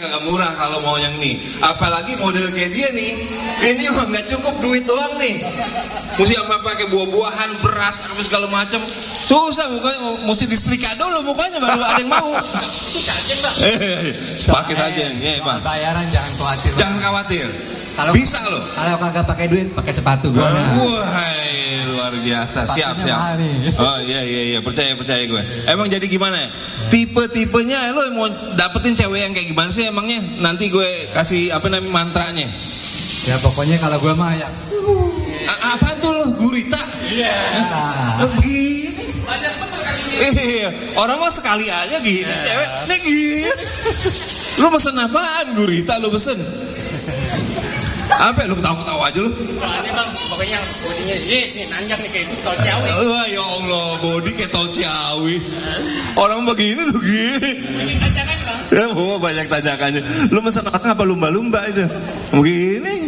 Agak murah kalau mau yang nih, apalagi model kayak dia nih, ini mah nggak cukup duit doang nih, mesti apa pakai buah-buahan, beras, apa segala macam, susah mukanya, mesti disetrika dulu mukanya baru ada yang mau. Pakai saja, ya Pak. Bayaran jangan khawatir. Jangan khawatir, Kalau bisa loh. Kalau kagak pakai duit, pakai sepatu gua. Wah, luar biasa, siap. Oh iya, percaya gue. Emang jadi gimana? Tipe-tipenya lo mau dapetin cewek yang kayak gimana sih emangnya? Nanti gue kasih apa namanya mantranya. Ya pokoknya kalau gua mah ya. Apaan tuh lo? Gurita? Iya. Lo begini. Iya, orang mah sekali aja gini, cewek. Nih gini. Lo pesen apaan? Gurita lo pesen? Apa lu ketawa-ketawa aja lu? Soalnya bang, pokoknya bodinya yes nih, nanjak nih kayak itu tol Ciawi. Wah ya Allah, body kayak tol Ciawi. Orang begini lu gini. Banyak tanjakan bang. Ya, banyak tanjakannya. Lu mesen orang apa lumba-lumba itu? Begini.